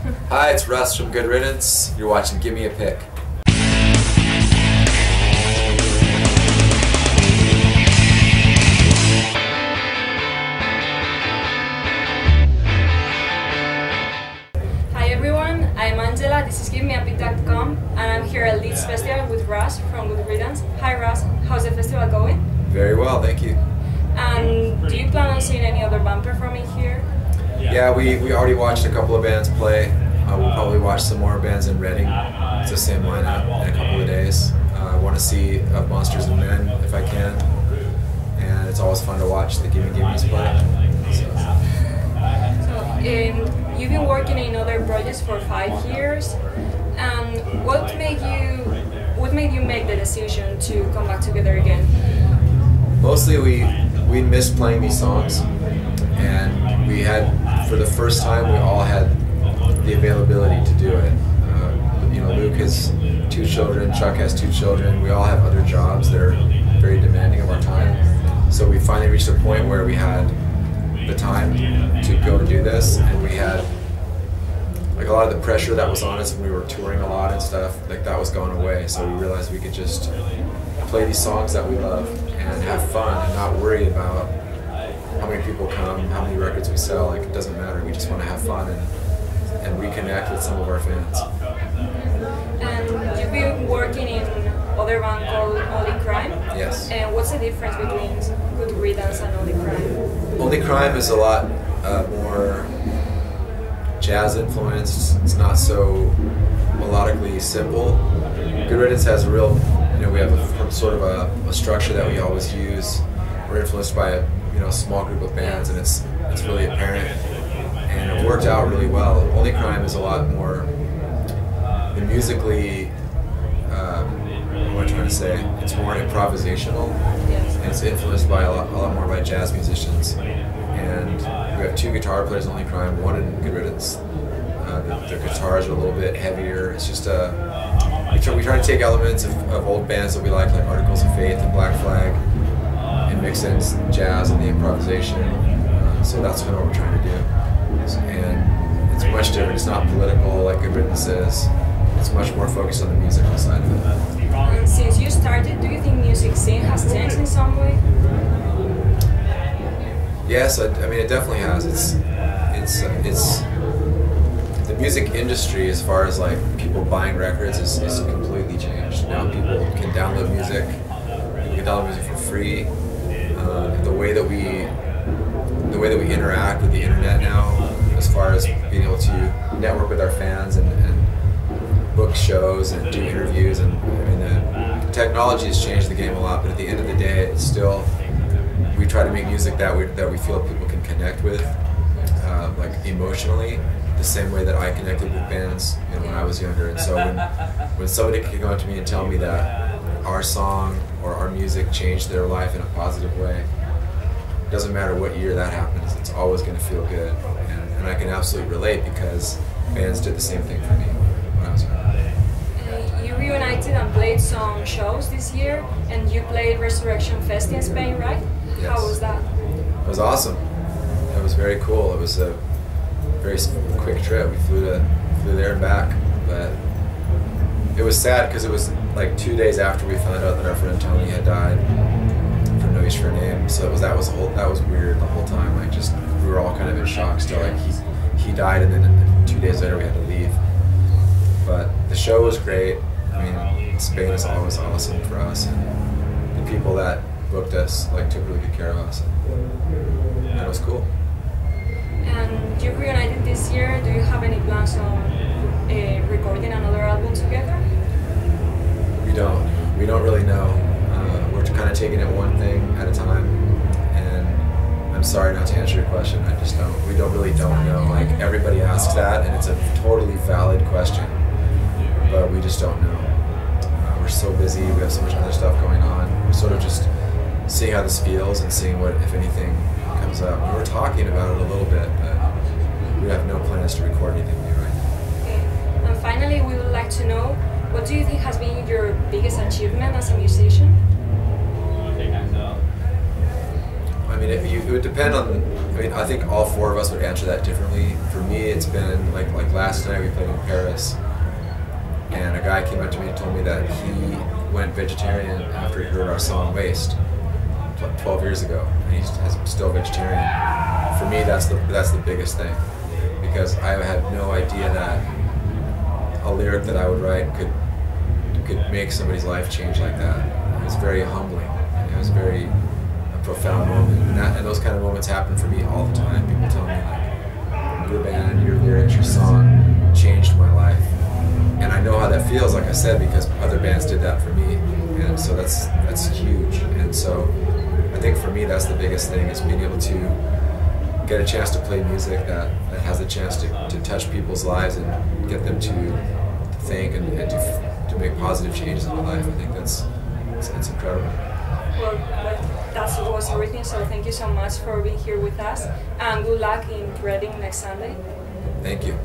Hi, it's Russ from Good Riddance. You're watching Give Me a Pick. Hi everyone, I'm Angela, this is givemeapicktv, and I'm here at Leeds Festival with Russ from Good Riddance. Hi Russ, how's the festival going? Very well, thank you. And do you plan on seeing any other band performing here? Yeah, we already watched a couple of bands play. We'll probably watch some more bands in Reading. It's the same lineup in a couple of days. I want to see Monsters and Men if I can. And it's always fun to watch the Gimme Gimmes play. So, you've been working in other projects for 5 years. And what made you make the decision to come back together again? Mostly we missed playing these songs, and we had, for the first time, we all had the availability to do it. You know, Luke has 2 children, Chuck has 2 children, we all have other jobs that are very demanding of our time. So we finally reached a point where we had the time to go to do this, and we had like a lot of the pressure that was on us when we were touring a lot and stuff, like that was going away. So we realized we could just play these songs that we love and have fun and not worry about how many people come, how many records we sell. Like, it doesn't matter. We just want to have fun and reconnect with some of our fans. And you've been working in other band called Only Crime? Yes. And what's the difference between Good Riddance and Only Crime? Only Crime is a lot more jazz influenced. It's not so melodically simple. Good Riddance has a real, we have a structure that we always use. We're influenced by a small group of bands, and it's really apparent, and it worked out really well. Only Crime is a lot more musically, what am I trying to say? It's more improvisational, and it's influenced by a lot more by jazz musicians. And we have 2 guitar players in Only Crime, one in Good Riddance. Their guitars are a little bit heavier. It's just we try to take elements of old bands that we like Articles of Faith and Black Flag, and mix in jazz and the improvisation. So that's kind of what we're trying to do. And it's much different. It's not political like Good Riddance is. It's much more focused on the musical side of it. And since you started, do you think music scene has changed in some way? Yes, I mean it definitely has. It's the music industry, as far as like people buying records, is completely changed. Now people can download music. You can download music for free. The way that we interact with the internet now, as far as being able to network with our fans and book shows and do interviews, and I mean the technology has changed the game a lot. But at the end of the day, it's still, we try to make music that we feel people can connect with, like emotionally, the same way that I connected with bands when I was younger. And so when somebody can come up to me and tell me that our song or our music changed their life in a positive way, it doesn't matter what year that happens, it's always going to feel good. And I can absolutely relate, because bands did the same thing for me when I was younger. You reunited and played some shows this year, and you played Resurrection Fest in Spain, right? Yes. How was that? It was awesome. It was very cool. It was a very quick trip. We flew there and back, but it was sad because it was like 2 days after we found out that our friend Tony had died from Nuestra. So that was weird the whole time. Like, just, we were all kind of in shock still. Like, he died, and then 2 days later we had to leave. But the show was great. I mean, Spain is always awesome for us, and the people that booked us took really good care of us, and it was cool. And you reunited this year. Do you have any plans on recording another album together? We don't really know. We're kind of taking it one thing at a time, and I'm sorry not to answer your question. I just don't. We don't know. Like, everybody asks that, and it's a totally valid question, but we just don't know. We're so busy. We have so much other stuff going on. We're sort of just seeing how this feels and seeing what, if anything, comes up. We were talking about it a little bit, but we have no plans to record anything new right now. Okay. And finally, we would like to know, what do you think has been your biggest achievement as a musician? I mean, it would depend on. I mean, I think all four of us would answer that differently. For me, it's been like last night we played in Paris, and a guy came up to me and told me that he went vegetarian after he heard our song "Waste" 12 years ago, and he's still vegetarian. For me, that's the biggest thing, because I had no idea that a lyric that I would write could make somebody's life change like that. It was very humbling. It was very profound moment, and those kind of moments happen for me all the time. People tell me like, your band, your lyrics, your song changed my life, and I know how that feels. Like I said, because other bands did that for me, and so that's huge. And so I think for me that's the biggest thing, is being able to get a chance to play music that has a chance to touch people's lives and get them to think and to make positive changes in their life. I think it's incredible. Well, that was everything, so thank you so much for being here with us, and good luck in Reading next Sunday. Thank you.